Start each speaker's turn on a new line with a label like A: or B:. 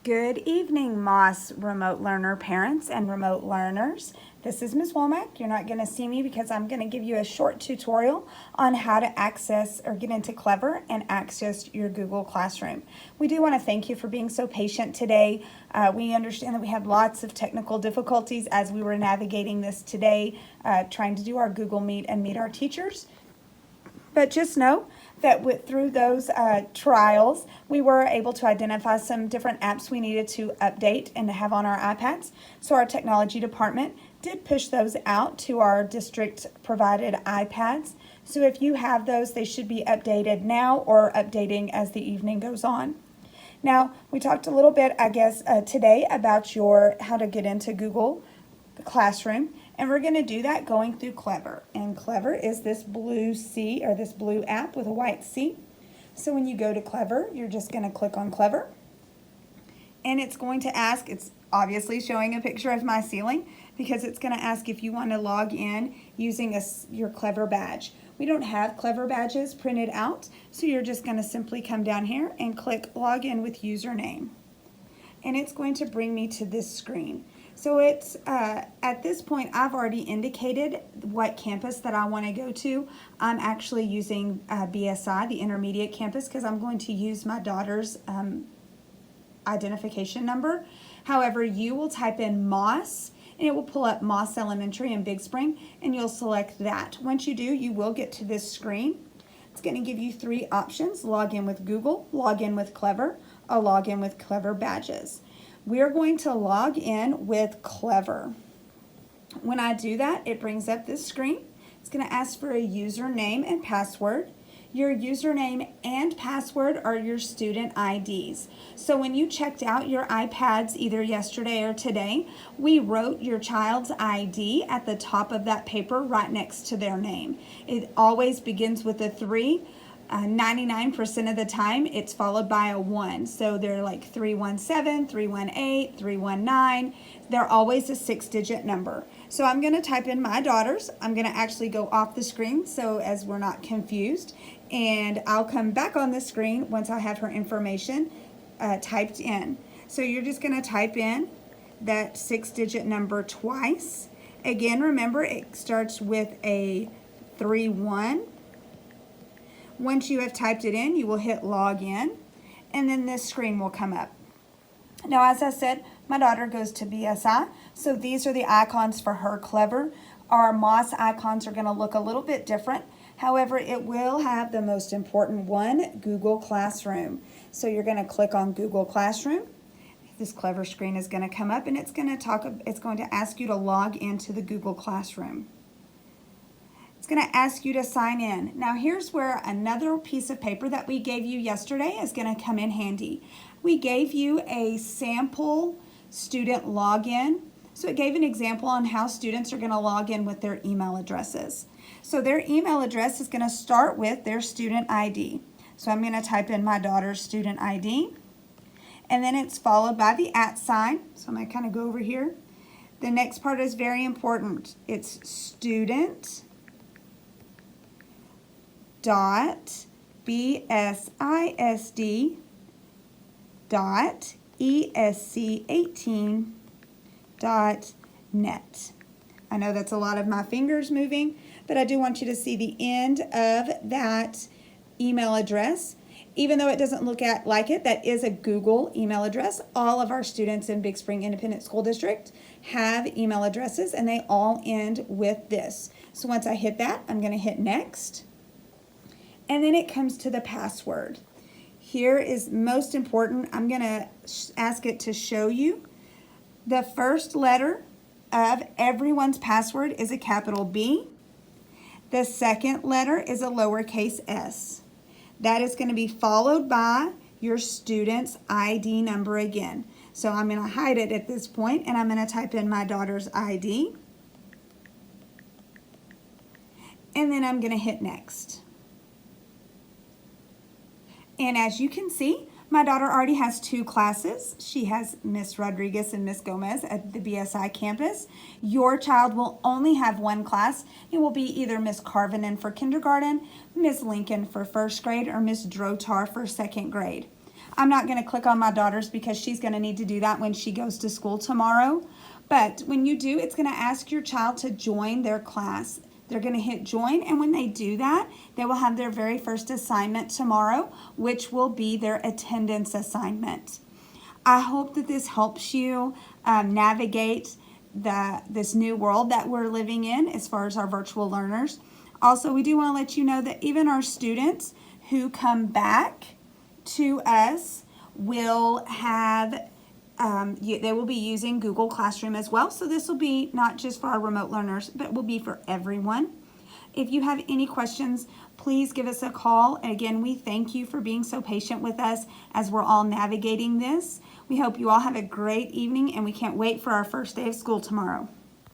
A: Good evening, Moss remote learner parents and remote learners. This is Ms. Womack. You're not going to see me because I'm going to give you a short tutorial on how to access or get into Clever and access your Google Classroom. We do want to thank you for being so patient today. We understand that we had lots of technical difficulties as we were navigating this today, trying to do our Google Meet and meet our teachers. But just know that through those trials, we were able to identify some different apps we needed to update and to have on our iPads. So our technology department did push those out to our district provided iPads. So if you have those, they should be updated now or updating as the evening goes on. Now, we talked a little bit, today about how to get into Google Classroom, and we're going to do that going through Clever. And Clever is this blue C, or this blue app with a white C. So when you go to Clever, you're just going to click on Clever, and it's going to ask, it's obviously showing a picture of my ceiling because it's going to ask if you want to log in using your Clever badge. We don't have Clever badges printed out, so you're just going to simply come down here and click Log In with Username. And it's going to bring me to this screen. So it's at this point, I've already indicated what campus that I want to go to. I'm actually using BSI, the intermediate campus, because I'm going to use my daughter's identification number. However, you will type in Moss, and it will pull up Moss Elementary in Big Spring, and you'll select that. Once you do, you will get to this screen. It's going to give you three options: log in with Google, log in with Clever, or log in with Clever badges. We're going to log in with Clever. When I do that, it brings up this screen. It's going to ask for a username and password. Your username and password are your student IDs. So when you checked out your iPads either yesterday or today, we wrote your child's ID at the top of that paper right next to their name. It always begins with a 3. 99% of the time it's followed by a 1. So they're like 317, 318, 319. They're always a 6-digit number. So I'm going to type in my daughter's. I'm going to actually go off the screen so as we're not confused. And I'll come back on the screen once I have her information typed in. So you're just going to type in that 6-digit number twice. Again, remember it starts with a 31. Once you have typed it in, you will hit log in, and then this screen will come up. Now, as I said, my daughter goes to BSI, so these are the icons for her Clever. Our Moss icons are going to look a little bit different. However, it will have the most important one, Google Classroom. So you're going to click on Google Classroom. This Clever screen is going to come up, and it's going to ask you to log into the Google Classroom. It's going to ask you to sign in. Now here's where another piece of paper that we gave you yesterday is going to come in handy. We gave you a sample student login. So it gave an example on how students are going to log in with their email addresses. So their email address is going to start with their student ID. So I'm going to type in my daughter's student ID. And then it's followed by the @ sign. So I'm going to kind of go over here. The next part is very important. It's student dot BSISD dot ESC18 dot net. I know that's a lot of my fingers moving, but I do want you to see the end of that email address. Even though it doesn't look like it, that is a Google email address. All of our students in Big Spring Independent School District have email addresses, and they all end with this. So once I hit that, I'm going to hit next. And then it comes to the password. Here is most important. I'm going to ask it to show you. The first letter of everyone's password is a capital B. The second letter is a lowercase s. That is going to be followed by your student's ID number again. So I'm going to hide it at this point, and I'm going to type in my daughter's ID. And then I'm going to hit next. And as you can see, my daughter already has 2 classes. She has Miss Rodriguez and Miss Gomez at the BSI campus. Your child will only have 1 class. It will be either Miss Carvinen for kindergarten, Miss Lincoln for 1st grade, or Miss Drotar for 2nd grade. I'm not going to click on my daughter's because she's going to need to do that when she goes to school tomorrow. But when you do, it's going to ask your child to join their class. They're going to hit join, and when they do that, they will have their very first assignment tomorrow, which will be their attendance assignment. I hope that this helps you navigate this new world that we're living in as far as our virtual learners. Also, we do want to let you know that even our students who come back to us will have they will be using Google Classroom as well. So this will be not just for our remote learners, but will be for everyone. If you have any questions, please give us a call. And again, we thank you for being so patient with us as we're all navigating this. We hope you all have a great evening, and we can't wait for our first day of school tomorrow.